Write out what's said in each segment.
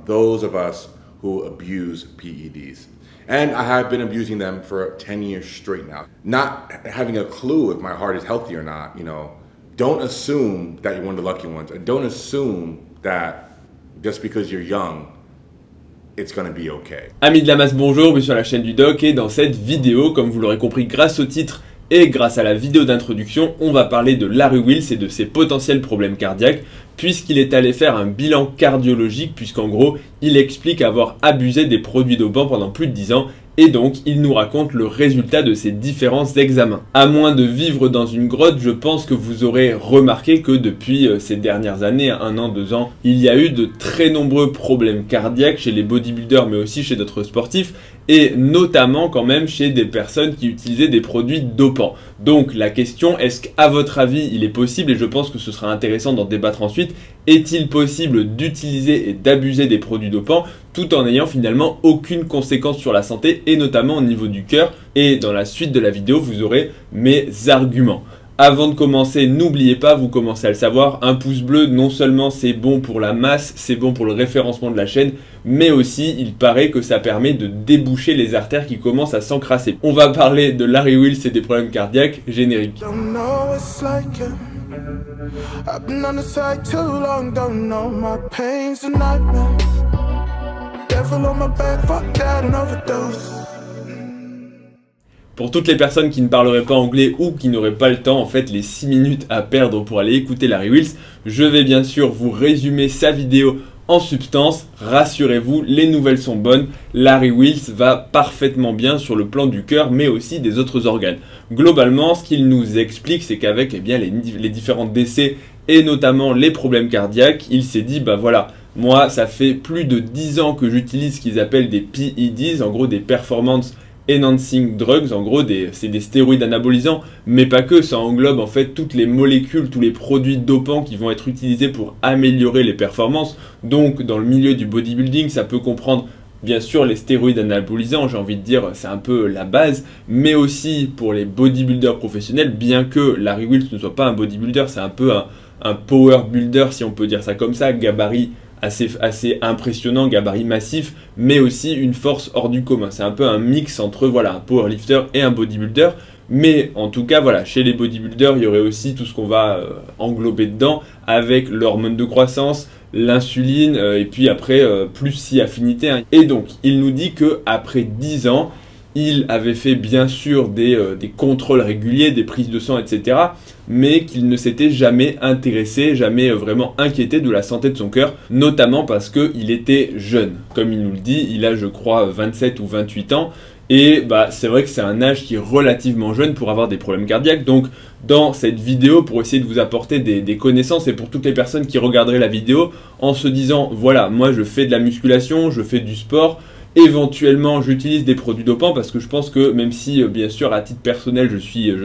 those of us who abuse PEDs. And I have been abusing them for 10 years straight now. Not having a clue if my heart is healthy or not, you know. Don't assume that you're one of the lucky ones. And don't assume that just because you're young, it's gonna be okay. Amis de la masse, bonjour, bienvenue sur la chaîne du Doc et dans cette vidéo, comme vous l'aurez compris grâce au titre et grâce à la vidéo d'introduction, on va parler de Larry Wheels et de ses potentiels problèmes cardiaques puisqu'il est allé faire un bilan cardiologique puisqu'en gros, il explique avoir abusé des produits dopants pendant plus de 10 ans et donc il nous raconte le résultat de ces différents examens. À moins de vivre dans une grotte, je pense que vous aurez remarqué que depuis ces dernières années, 1 an, 2 ans, il y a eu de très nombreux problèmes cardiaques chez les bodybuilders mais aussi chez d'autres sportifs et notamment quand même chez des personnes qui utilisaient des produits dopants. Donc la question, est-ce qu'à votre avis il est possible, et je pense que ce sera intéressant d'en débattre ensuite, est-il possible d'utiliser et d'abuser des produits dopants tout en n'ayant finalement aucune conséquence sur la santé et notamment au niveau du cœur? Et dans la suite de la vidéo, vous aurez mes arguments. Avant de commencer, n'oubliez pas, vous commencez à le savoir, un pouce bleu, non seulement c'est bon pour la masse, c'est bon pour le référencement de la chaîne, mais aussi il paraît que ça permet de déboucher les artères qui commencent à s'encrasser. On va parler de Larry Wheels et des problèmes cardiaques, générique. Pour toutes les personnes qui ne parleraient pas anglais ou qui n'auraient pas le temps, en fait, les 6 minutes à perdre pour aller écouter Larry Wheels, je vais bien sûr vous résumer sa vidéo en substance. Rassurez-vous, les nouvelles sont bonnes. Larry Wheels va parfaitement bien sur le plan du cœur, mais aussi des autres organes. Globalement, ce qu'il nous explique, c'est qu'avec les différents décès et notamment les problèmes cardiaques, il s'est dit, bah voilà, moi, ça fait plus de 10 ans que j'utilise ce qu'ils appellent des PEDs, en gros des Performance Enhancing Drugs, en gros c'est des stéroïdes anabolisants, mais pas que, ça englobe en fait toutes les molécules, tous les produits dopants qui vont être utilisés pour améliorer les performances. Donc dans le milieu du bodybuilding, ça peut comprendre bien sûr les stéroïdes anabolisants, j'ai envie de dire c'est un peu la base, mais aussi pour les bodybuilders professionnels, bien que Larry Wheels ne soit pas un bodybuilder, c'est un peu un power builder si on peut dire ça comme ça, gabarit assez impressionnant, gabarit massif, mais aussi une force hors du commun. C'est un peu un mix entre voilà, un powerlifter et un bodybuilder. Mais en tout cas, voilà, chez les bodybuilders, il y aurait aussi tout ce qu'on va englober dedans, avec l'hormone de croissance, l'insuline, et puis après, plus si affinité. Hein. Et donc, il nous dit qu'après 10 ans, il avait fait bien sûr des contrôles réguliers, des prises de sang, etc. Mais qu'il ne s'était jamais intéressé, jamais vraiment inquiété de la santé de son cœur, notamment parce qu'il était jeune. Comme il nous le dit, il a je crois 27 ou 28 ans. Et bah, c'est vrai que c'est un âge qui est relativement jeune pour avoir des problèmes cardiaques. Donc dans cette vidéo, pour essayer de vous apporter des connaissances et pour toutes les personnes qui regarderaient la vidéo en se disant, voilà, moi je fais de la musculation, je fais du sport, éventuellement, j'utilise des produits dopants parce que je pense que même si, bien sûr, à titre personnel, je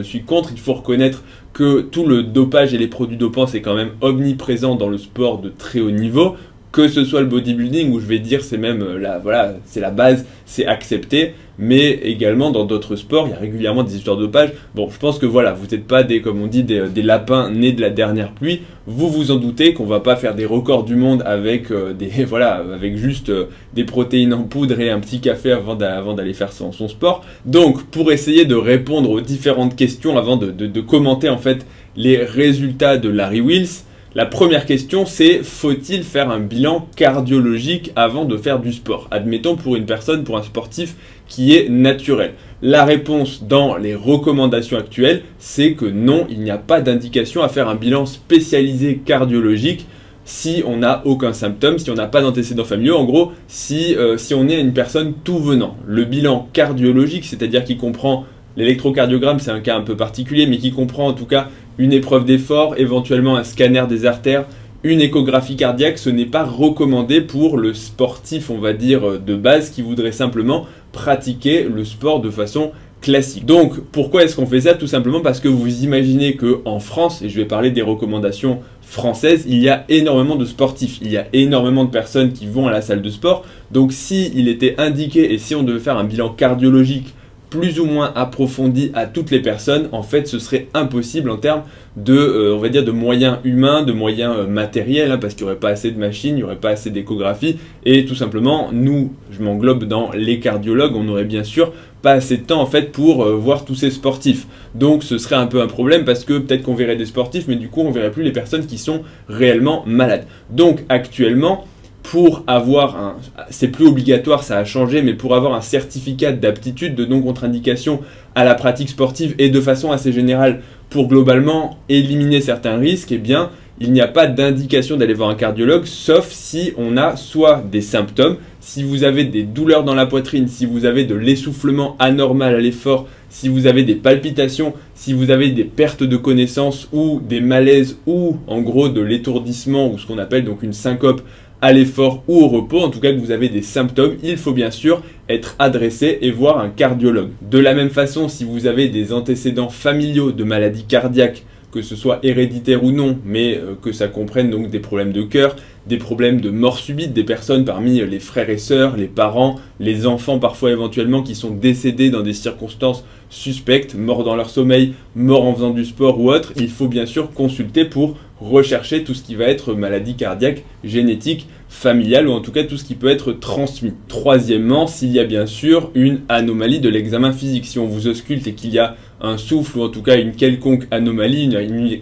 suis contre, il faut reconnaître que tout le dopage et les produits dopants, c'est quand même omniprésent dans le sport de très haut niveau. Que ce soit le bodybuilding, où je vais dire c'est même voilà, c'est la base, c'est accepté, mais également dans d'autres sports, il y a régulièrement des histoires de dopage. Bon, je pense que voilà, vous n'êtes pas comme on dit, des lapins nés de la dernière pluie. Vous vous en doutez qu'on va pas faire des records du monde avec avec juste des protéines en poudre et un petit café avant d'aller faire son sport. Donc, pour essayer de répondre aux différentes questions, avant de commenter en fait les résultats de Larry Wheels, la première question, c'est faut-il faire un bilan cardiologique avant de faire du sport? Admettons pour une personne, pour un sportif qui est naturel. La réponse dans les recommandations actuelles, c'est que non, il n'y a pas d'indication à faire un bilan spécialisé cardiologique si on n'a aucun symptôme, si on n'a pas d'antécédents familiaux. En gros, si on est une personne tout venant. Le bilan cardiologique, c'est-à-dire qui comprend l'électrocardiogramme, c'est un cas un peu particulier, mais qui comprend en tout cas une épreuve d'effort, éventuellement un scanner des artères, une échographie cardiaque, ce n'est pas recommandé pour le sportif, on va dire, de base qui voudrait simplement pratiquer le sport de façon classique. Donc, pourquoi est-ce qu'on fait ça? Tout simplement parce que vous imaginez qu'en France, et je vais parler des recommandations françaises, il y a énormément de sportifs, il y a énormément de personnes qui vont à la salle de sport. Donc, s'il était indiqué et si on devait faire un bilan cardiologique plus ou moins approfondie à toutes les personnes, en fait ce serait impossible en termes de, on va dire, de moyens humains, de moyens matériels, hein, parce qu'il n'y aurait pas assez de machines, il n'y aurait pas assez d'échographie, et tout simplement, nous, je m'englobe dans les cardiologues, on n'aurait bien sûr pas assez de temps en fait pour voir tous ces sportifs. Donc ce serait un peu un problème parce que peut-être qu'on verrait des sportifs, mais du coup on verrait plus les personnes qui sont réellement malades. Donc actuellement, pour avoir un, c'est plus obligatoire, ça a changé, mais pour avoir un certificat d'aptitude, de non-contre-indication à la pratique sportive et de façon assez générale pour globalement éliminer certains risques, eh bien, il n'y a pas d'indication d'aller voir un cardiologue, sauf si on a soit des symptômes, si vous avez des douleurs dans la poitrine, si vous avez de l'essoufflement anormal à l'effort, si vous avez des palpitations, si vous avez des pertes de connaissance ou des malaises ou en gros de l'étourdissement ou ce qu'on appelle donc une syncope à l'effort ou au repos, en tout cas que vous avez des symptômes, il faut bien sûr être adressé et voir un cardiologue. De la même façon, si vous avez des antécédents familiaux de maladies cardiaques, que ce soit héréditaire ou non, mais que ça comprenne donc des problèmes de cœur, des problèmes de mort subite, des personnes parmi les frères et sœurs, les parents, les enfants parfois éventuellement qui sont décédés dans des circonstances suspectes, morts dans leur sommeil, morts en faisant du sport ou autre, il faut bien sûr consulter pour rechercher tout ce qui va être maladie cardiaque, génétique, familiale ou en tout cas tout ce qui peut être transmis. Troisièmement, s'il y a bien sûr une anomalie de l'examen physique, si on vous ausculte et qu'il y a un souffle ou en tout cas une quelconque anomalie,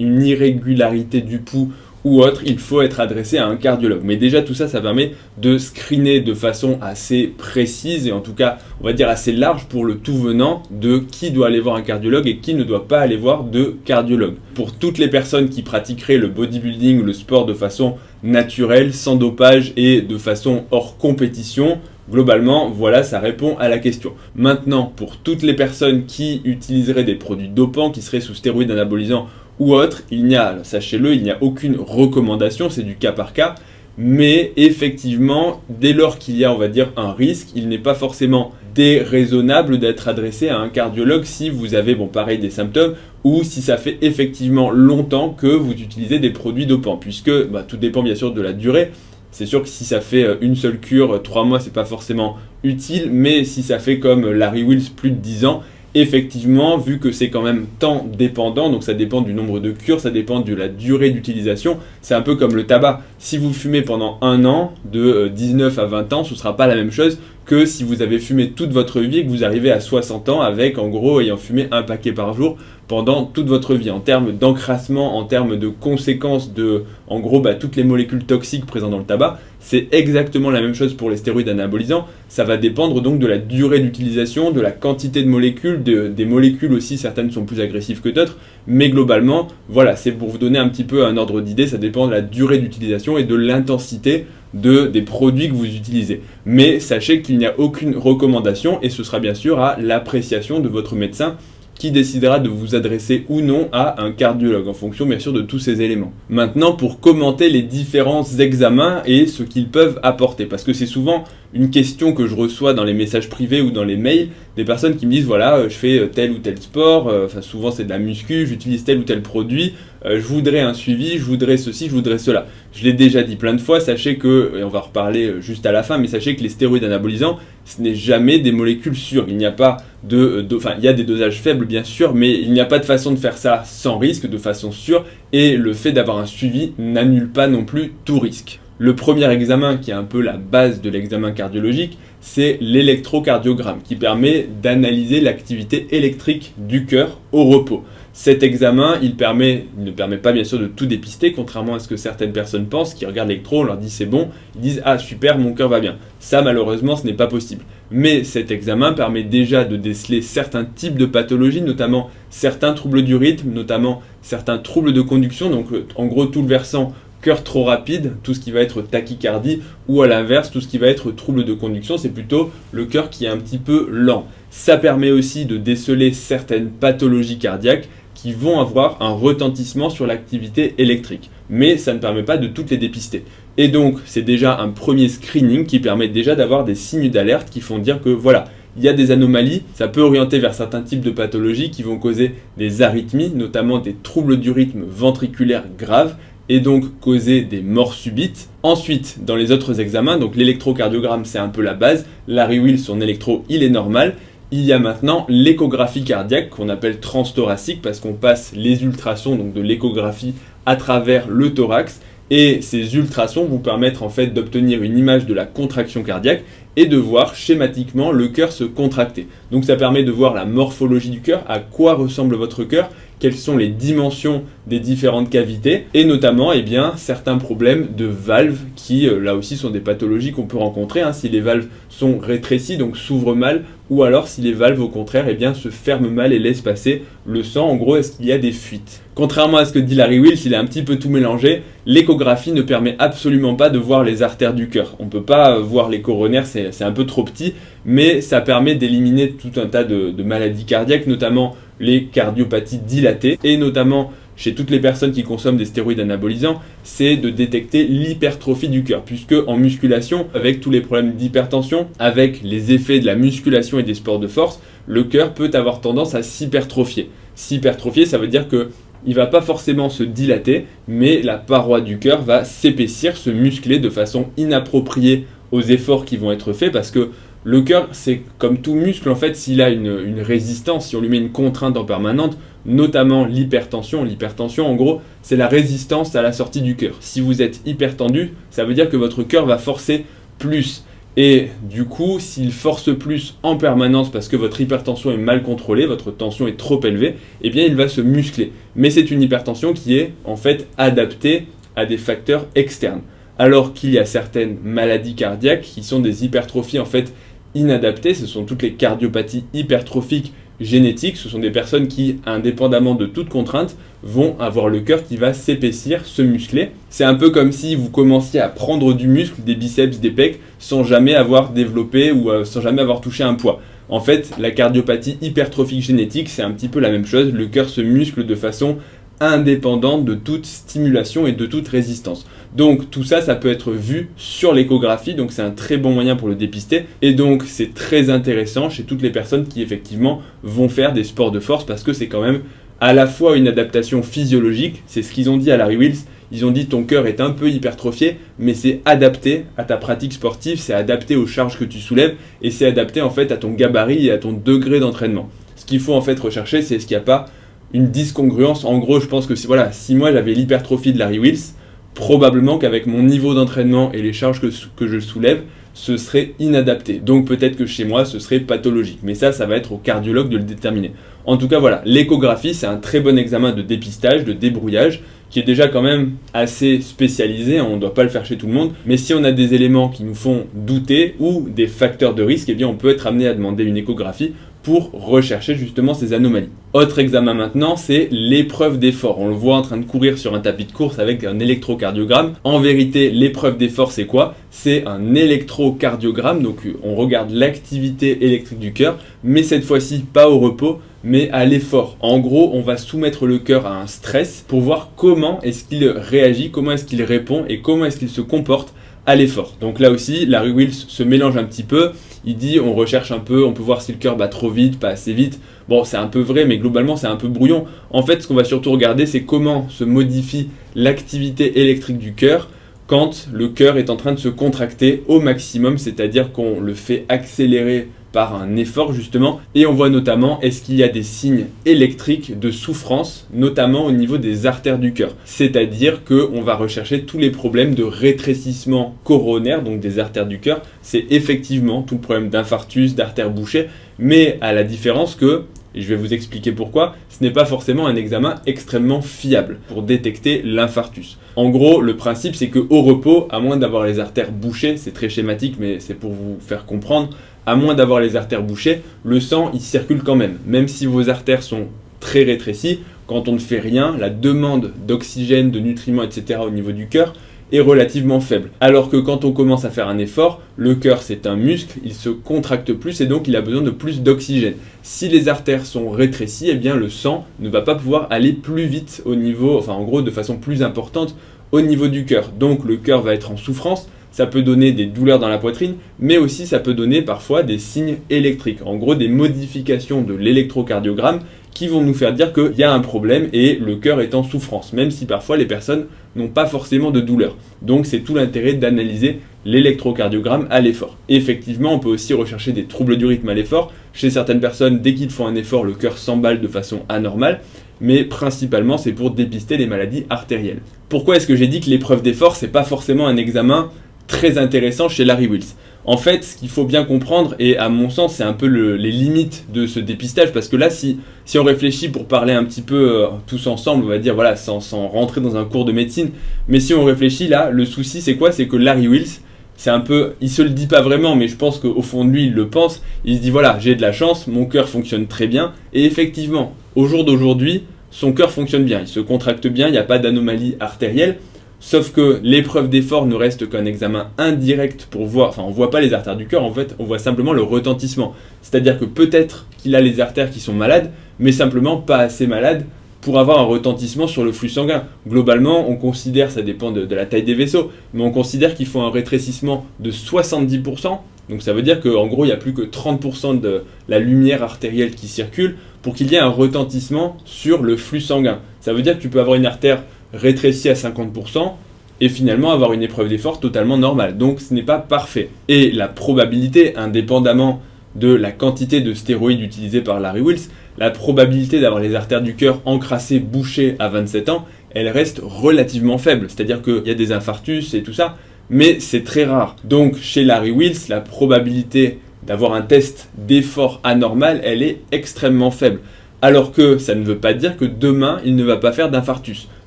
une irrégularité du pouls ou autre, il faut être adressé à un cardiologue. Mais déjà tout ça, ça permet de screener de façon assez précise et en tout cas, on va dire assez large pour le tout venant de qui doit aller voir un cardiologue et qui ne doit pas aller voir de cardiologue. Pour toutes les personnes qui pratiqueraient le bodybuilding ou le sport de façon naturelle, sans dopage et de façon hors compétition, globalement, voilà, ça répond à la question. Maintenant, pour toutes les personnes qui utiliseraient des produits dopants, qui seraient sous stéroïdes anabolisants ou autres, il n'y a, sachez-le, il n'y a aucune recommandation, c'est du cas par cas, mais effectivement, dès lors qu'il y a, on va dire, un risque, il n'est pas forcément déraisonnable d'être adressé à un cardiologue si vous avez, bon, pareil, des symptômes, ou si ça fait effectivement longtemps que vous utilisez des produits dopants, puisque tout dépend bien sûr de la durée. C'est sûr que si ça fait une seule cure, 3 mois, c'est pas forcément utile, mais si ça fait comme Larry Wheels plus de 10 ans, effectivement, vu que c'est quand même temps dépendant, donc ça dépend du nombre de cures, ça dépend de la durée d'utilisation, c'est un peu comme le tabac. Si vous fumez pendant un an, de 19 à 20 ans, ce ne sera pas la même chose que si vous avez fumé toute votre vie et que vous arrivez à 60 ans avec, en gros, ayant fumé un paquet par jour pendant toute votre vie. En termes d'encrassement, en termes de conséquences de, en gros, toutes les molécules toxiques présentes dans le tabac, c'est exactement la même chose pour les stéroïdes anabolisants. Ça va dépendre donc de la durée d'utilisation, de la quantité de molécules, des molécules aussi, certaines sont plus agressives que d'autres, mais globalement, voilà, c'est pour vous donner un petit peu un ordre d'idée, ça dépend de la durée d'utilisation et de l'intensité des produits que vous utilisez. Mais sachez qu'il n'y a aucune recommandation et ce sera bien sûr à l'appréciation de votre médecin qui décidera de vous adresser ou non à un cardiologue en fonction bien sûr de tous ces éléments. Maintenant, pour commenter les différents examens et ce qu'ils peuvent apporter, parce que c'est souvent une question que je reçois dans les messages privés ou dans les mails, des personnes qui me disent voilà, je fais tel ou tel sport, souvent c'est de la muscu, j'utilise tel ou tel produit, je voudrais un suivi, je voudrais ceci, je voudrais cela. Je l'ai déjà dit plein de fois, sachez que, et on va reparler juste à la fin, mais sachez que les stéroïdes anabolisants, ce n'est jamais des molécules sûres. Il n'y a pas il y a des dosages faibles bien sûr, mais il n'y a pas de façon de faire ça sans risque, de façon sûre, et le fait d'avoir un suivi n'annule pas non plus tout risque. Le premier examen, qui est un peu la base de l'examen cardiologique, c'est l'électrocardiogramme, qui permet d'analyser l'activité électrique du cœur au repos. Cet examen, il ne permet pas bien sûr de tout dépister, contrairement à ce que certaines personnes pensent, qui regardent l'électro, on leur dit c'est bon, ils disent ah super, mon cœur va bien. Ça malheureusement ce n'est pas possible. Mais cet examen permet déjà de déceler certains types de pathologies, notamment certains troubles du rythme, notamment certains troubles de conduction, donc en gros tout le versant cœur trop rapide, tout ce qui va être tachycardie, ou à l'inverse, tout ce qui va être trouble de conduction, c'est plutôt le cœur qui est un petit peu lent. Ça permet aussi de déceler certaines pathologies cardiaques qui vont avoir un retentissement sur l'activité électrique. Mais ça ne permet pas de toutes les dépister. Et donc, c'est déjà un premier screening qui permet déjà d'avoir des signes d'alerte qui font dire que voilà, il y a des anomalies, ça peut orienter vers certains types de pathologies qui vont causer des arythmies, notamment des troubles du rythme ventriculaire graves, et donc causer des morts subites. Ensuite, dans les autres examens, donc l'électrocardiogramme c'est un peu la base, Larry Wheels, son électro il est normal, il y a maintenant l'échographie cardiaque qu'on appelle transthoracique parce qu'on passe les ultrasons, donc de l'échographie, à travers le thorax. Et ces ultrasons vous permettent en fait d'obtenir une image de la contraction cardiaque et de voir schématiquement le cœur se contracter. Donc ça permet de voir la morphologie du cœur, à quoi ressemble votre cœur, quelles sont les dimensions des différentes cavités et notamment certains problèmes de valves qui là aussi sont des pathologies qu'on peut rencontrer si les valves sont rétrécies, donc s'ouvrent mal, ou alors si les valves au contraire se ferment mal et laissent passer le sang. En gros, est-ce qu'il y a des fuites? Contrairement à ce que dit Larry Wheels, il a un petit peu tout mélangé. L'échographie ne permet absolument pas de voir les artères du cœur. On ne peut pas voir les coronaires, c'est un peu trop petit, mais ça permet d'éliminer tout un tas de maladies cardiaques, notamment les cardiopathies dilatées, et notamment chez toutes les personnes qui consomment des stéroïdes anabolisants, c'est de détecter l'hypertrophie du cœur, puisque en musculation, avec tous les problèmes d'hypertension, avec les effets de la musculation et des sports de force, le cœur peut avoir tendance à s'hypertrophier. S'hypertrophier, ça veut dire que il ne va pas forcément se dilater, mais la paroi du cœur va s'épaissir, se muscler de façon inappropriée aux efforts qui vont être faits, parce que le cœur, c'est comme tout muscle, en fait, s'il a une résistance, si on lui met une contrainte en permanente, notamment l'hypertension. L'hypertension, en gros, c'est la résistance à la sortie du cœur. Si vous êtes hypertendu, ça veut dire que votre cœur va forcer plus. Et du coup, s'il force plus en permanence parce que votre hypertension est mal contrôlée, votre tension est trop élevée, il va se muscler. Mais c'est une hypertension qui est en fait adaptée à des facteurs externes. Alors qu'il y a certaines maladies cardiaques qui sont des hypertrophies en fait inadaptées, ce sont toutes les cardiopathies hypertrophiques génétiques, ce sont des personnes qui, indépendamment de toute contrainte, vont avoir le cœur qui va s'épaissir, se muscler. C'est un peu comme si vous commenciez à prendre du muscle, des biceps, des pecs, sans jamais avoir développé ou sans jamais avoir touché un poids. En fait, la cardiopathie hypertrophique génétique, c'est un petit peu la même chose, le cœur se muscle de façon indépendante de toute stimulation et de toute résistance. Donc tout ça, ça peut être vu sur l'échographie, donc c'est un très bon moyen pour le dépister. Et donc c'est très intéressant chez toutes les personnes qui effectivement vont faire des sports de force parce que c'est quand même à la fois une adaptation physiologique, c'est ce qu'ils ont dit à Larry Wheels, ils ont dit ton cœur est un peu hypertrophié, mais c'est adapté à ta pratique sportive, c'est adapté aux charges que tu soulèves et c'est adapté en fait à ton gabarit et à ton degré d'entraînement. Ce qu'il faut en fait rechercher, c'est est-ce qu'il n'y a pas une discongruence. En gros, je pense que si moi j'avais l'hypertrophie de Larry Wheels, probablement qu'avec mon niveau d'entraînement et les charges que je soulève, ce serait inadapté. Donc peut-être que chez moi, ce serait pathologique. Mais ça va être au cardiologue de le déterminer. En tout cas, voilà, l'échographie, c'est un très bon examen de dépistage, de débrouillage, qui est déjà quand même assez spécialisé, on ne doit pas le faire chez tout le monde, mais si on a des éléments qui nous font douter ou des facteurs de risque, on peut être amené à demander une échographie pour rechercher justement ces anomalies. Autre examen maintenant, c'est l'épreuve d'effort. On le voit en train de courir sur un tapis de course avec un électrocardiogramme. En vérité, l'épreuve d'effort, c'est quoi? C'est un électrocardiogramme, donc on regarde l'activité électrique du cœur, mais cette fois-ci pas au repos, mais à l'effort. En gros, on va soumettre le cœur à un stress pour voir comment est-ce qu'il réagit, comment est-ce qu'il répond et comment est-ce qu'il se comporte à l'effort. Donc là aussi, Larry Wheels se mélange un petit peu. Il dit on recherche un peu, on peut voir si le cœur bat trop vite, pas assez vite. Bon, c'est un peu vrai, mais globalement, c'est un peu brouillon. En fait, ce qu'on va surtout regarder, c'est comment se modifie l'activité électrique du cœur quand le cœur est en train de se contracter au maximum, c'est-à-dire qu'on le fait accélérer par un effort justement, et on voit notamment est-ce qu'il y a des signes électriques de souffrance, notamment au niveau des artères du cœur. C'est-à-dire qu'on va rechercher tous les problèmes de rétrécissement coronaire, donc des artères du cœur. C'est effectivement tout le problème d'infarctus, d'artères bouchées, mais à la différence que, et je vais vous expliquer pourquoi, ce n'est pas forcément un examen extrêmement fiable pour détecter l'infarctus. En gros, le principe c'est qu'au repos, à moins d'avoir les artères bouchées, c'est très schématique mais c'est pour vous faire comprendre, à moins d'avoir les artères bouchées, le sang il circule quand même. Même si vos artères sont très rétrécies, quand on ne fait rien, la demande d'oxygène, de nutriments, etc. au niveau du cœur est relativement faible. Alors que quand on commence à faire un effort, le cœur c'est un muscle, il se contracte plus et donc il a besoin de plus d'oxygène. Si les artères sont rétrécies, le sang ne va pas pouvoir aller plus vite au niveau, en gros de façon plus importante au niveau du cœur. Donc le cœur va être en souffrance, ça peut donner des douleurs dans la poitrine, mais aussi ça peut donner parfois des signes électriques, en gros des modifications de l'électrocardiogramme qui vont nous faire dire qu'il y a un problème et le cœur est en souffrance, même si parfois les personnes n'ont pas forcément de douleur. Donc c'est tout l'intérêt d'analyser l'électrocardiogramme à l'effort. Effectivement, on peut aussi rechercher des troubles du rythme à l'effort. Chez certaines personnes, dès qu'ils font un effort, le cœur s'emballe de façon anormale, mais principalement c'est pour dépister les maladies artérielles. Pourquoi est-ce que j'ai dit que l'épreuve d'effort, c'est pas forcément un examen très intéressant chez Larry Wheels? En fait, ce qu'il faut bien comprendre, et à mon sens, c'est un peu les limites de ce dépistage, parce que là, si on réfléchit pour parler un petit peu tous ensemble, on va dire, voilà, sans rentrer dans un cours de médecine, mais si on réfléchit là, le souci, c'est quoi? C'est que Larry Wheels, c'est un peu, il se le dit pas vraiment, mais je pense qu'au fond de lui, il le pense. Il se dit, voilà, j'ai de la chance, mon cœur fonctionne très bien, et effectivement, au jour d'aujourd'hui, son cœur fonctionne bien, il se contracte bien, il n'y a pas d'anomalie artérielle. Sauf que l'épreuve d'effort ne reste qu'un examen indirect pour voir, enfin on voit pas les artères du cœur, en fait on voit simplement le retentissement. C'est-à-dire que peut-être qu'il a les artères qui sont malades, mais simplement pas assez malades pour avoir un retentissement sur le flux sanguin. Globalement, on considère, ça dépend de la taille des vaisseaux, mais on considère qu'il faut un rétrécissement de 70%, donc ça veut dire qu'en gros il n'y a plus que 30% de la lumière artérielle qui circule pour qu'il y ait un retentissement sur le flux sanguin. Ça veut dire que tu peux avoir une artère rétréci à 50% et finalement avoir une épreuve d'effort totalement normale. Donc ce n'est pas parfait. Et la probabilité, indépendamment de la quantité de stéroïdes utilisés par Larry Wheels, la probabilité d'avoir les artères du cœur encrassées, bouchées à 27 ans, elle reste relativement faible. C'est-à-dire qu'il y a des infarctus et tout ça, mais c'est très rare. Donc chez Larry Wheels, la probabilité d'avoir un test d'effort anormal, elle est extrêmement faible. Alors que ça ne veut pas dire que demain, il ne va pas faire d'infarctus.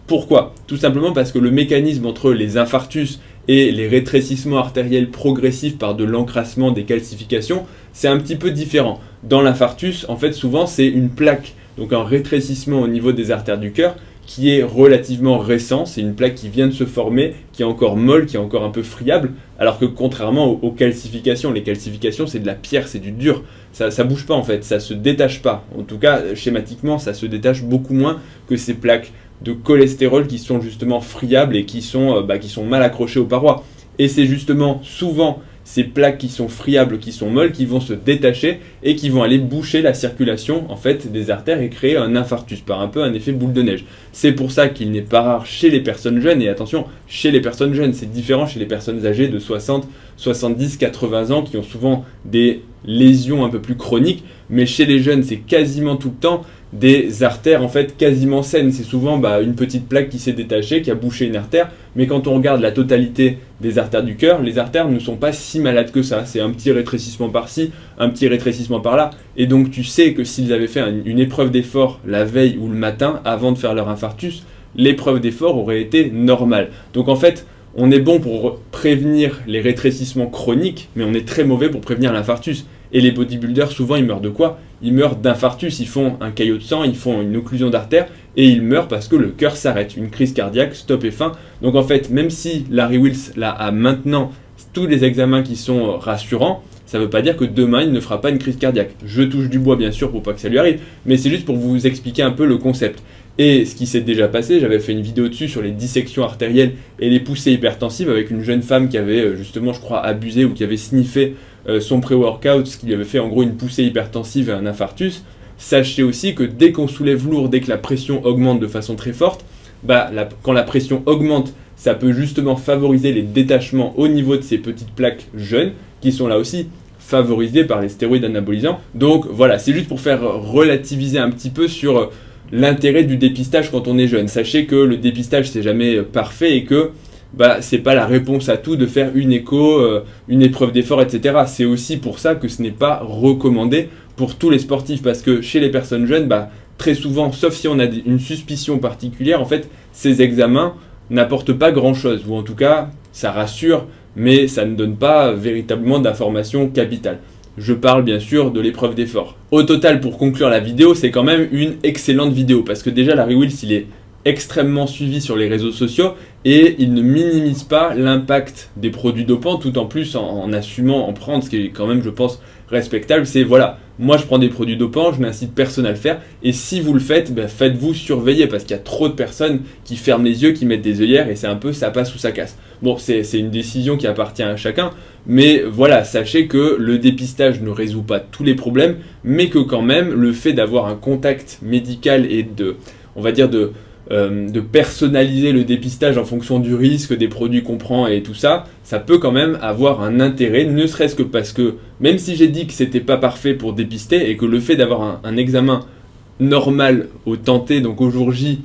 Pourquoi? Tout simplement parce que le mécanisme entre les infarctus et les rétrécissements artériels progressifs par de l'encrassement des calcifications, c'est un petit peu différent. Dans l'infarctus, en fait, souvent, c'est une plaque, donc un rétrécissement au niveau des artères du cœur, qui est relativement récent. C'est une plaque qui vient de se former, qui est encore molle, qui est encore un peu friable, alors que contrairement aux calcifications, les calcifications, c'est de la pierre, c'est du dur. Ça bouge pas en fait, ça se détache pas. En tout cas, schématiquement, ça se détache beaucoup moins que ces plaques de cholestérol qui sont justement friables et qui sont mal accrochées aux parois. Et c'est justement souvent ces plaques qui sont friables, qui sont molles, qui vont se détacher et qui vont aller boucher la circulation en fait des artères et créer un infarctus par un peu un effet boule de neige. C'est pour ça qu'il n'est pas rare chez les personnes jeunes, et attention, chez les personnes jeunes, c'est différent chez les personnes âgées de 60, 70, 80 ans qui ont souvent des lésions un peu plus chroniques, mais chez les jeunes, c'est quasiment tout le temps des artères en fait quasiment saines. C'est souvent une petite plaque qui s'est détachée, qui a bouché une artère, mais quand on regarde la totalité des artères du cœur, les artères ne sont pas si malades que ça. C'est un petit rétrécissement par-ci, un petit rétrécissement par-là, et donc tu sais que s'ils avaient fait une épreuve d'effort la veille ou le matin avant de faire leur infarctus, l'épreuve d'effort aurait été normale. Donc en fait, on est bon pour prévenir les rétrécissements chroniques, mais on est très mauvais pour prévenir l'infarctus. Et les bodybuilders, souvent, ils meurent de quoi? Ils meurent d'infarctus, ils font un caillot de sang, ils font une occlusion d'artère, et ils meurent parce que le cœur s'arrête. Une crise cardiaque, stop et fin. Donc en fait, même si Larry Wheels là, a maintenant tous les examens qui sont rassurants, ça ne veut pas dire que demain, il ne fera pas une crise cardiaque. Je touche du bois, bien sûr, pour pas que ça lui arrive, mais c'est juste pour vous expliquer un peu le concept. Et ce qui s'est déjà passé, j'avais fait une vidéo dessus sur les dissections artérielles et les poussées hypertensives avec une jeune femme qui avait justement, je crois, abusé ou qui avait sniffé son pré-workout, ce qui lui avait fait en gros une poussée hypertensive et un infarctus. Sachez aussi que dès qu'on soulève lourd, dès que la pression augmente de façon très forte, quand la pression augmente, ça peut justement favoriser les détachements au niveau de ces petites plaques jeunes qui sont là aussi favorisées par les stéroïdes anabolisants. Donc voilà, c'est juste pour faire relativiser un petit peu sur l'intérêt du dépistage quand on est jeune. Sachez que le dépistage c'est jamais parfait et que c'est pas la réponse à tout de faire une écho, une épreuve d'effort, etc. C'est aussi pour ça que ce n'est pas recommandé pour tous les sportifs, parce que chez les personnes jeunes, très souvent, sauf si on a une suspicion particulière, en fait, ces examens n'apportent pas grand-chose, ou en tout cas, ça rassure, mais ça ne donne pas véritablement d'informations capitales. Je parle bien sûr de l'épreuve d'effort. Au total, pour conclure la vidéo, c'est quand même une excellente vidéo, parce que déjà, Larry Wheels, il est extrêmement suivi sur les réseaux sociaux et il ne minimise pas l'impact des produits dopants, tout en plus en assumant en prendre, ce qui est quand même, je pense, respectable. C'est voilà, Moi je prends des produits dopants, je n'incite personne à le faire, et si vous le faites, faites-vous surveiller, parce qu'il y a trop de personnes qui ferment les yeux, qui mettent des œillères, et c'est un peu ça passe ou ça casse. Bon, c'est une décision qui appartient à chacun, mais voilà, sachez que le dépistage ne résout pas tous les problèmes, mais que quand même, le fait d'avoir un contact médical et on va dire de personnaliser le dépistage en fonction du risque, des produits qu'on prend et tout ça, ça peut quand même avoir un intérêt, ne serait-ce que parce que, même si j'ai dit que c'était pas parfait pour dépister, et que le fait d'avoir un examen normal au tenté, donc au jour J,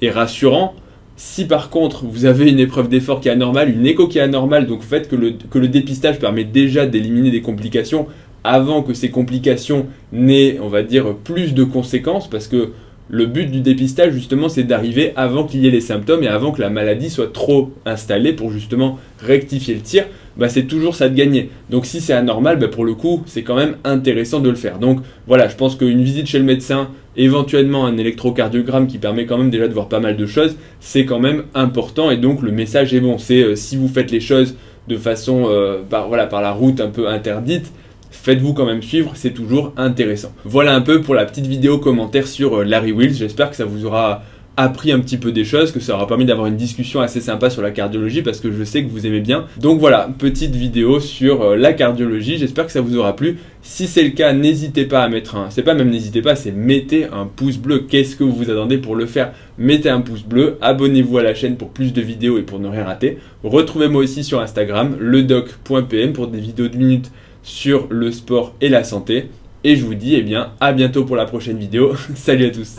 est rassurant, si par contre vous avez une épreuve d'effort qui est anormale, une écho qui est anormale, donc le fait que le dépistage permet déjà d'éliminer des complications avant que ces complications n'aient, on va dire, plus de conséquences, parce que le but du dépistage, justement, c'est d'arriver avant qu'il y ait les symptômes et avant que la maladie soit trop installée pour justement rectifier le tir. C'est toujours ça de gagner. Donc si c'est anormal, pour le coup, c'est quand même intéressant de le faire. Donc voilà, je pense qu'une visite chez le médecin, éventuellement un électrocardiogramme qui permet quand même déjà de voir pas mal de choses, c'est quand même important. Et donc le message est bon. C'est si vous faites les choses de façon, par la route un peu interdite, faites-vous quand même suivre, c'est toujours intéressant. Voilà un peu pour la petite vidéo commentaire sur Larry Wheels. J'espère que ça vous aura appris un petit peu des choses, que ça aura permis d'avoir une discussion assez sympa sur la cardiologie, parce que je sais que vous aimez bien. Donc voilà, petite vidéo sur la cardiologie, j'espère que ça vous aura plu. Si c'est le cas, n'hésitez pas à mettre c'est pas même n'hésitez pas, c'est mettez un pouce bleu. Qu'est-ce que vous attendez pour le faire? Mettez un pouce bleu, abonnez-vous à la chaîne pour plus de vidéos et pour ne rien rater. Retrouvez-moi aussi sur Instagram, ledoc.pm, pour des vidéos de minutes sur le sport et la santé. Et je vous dis à bientôt pour la prochaine vidéo. Salut à tous.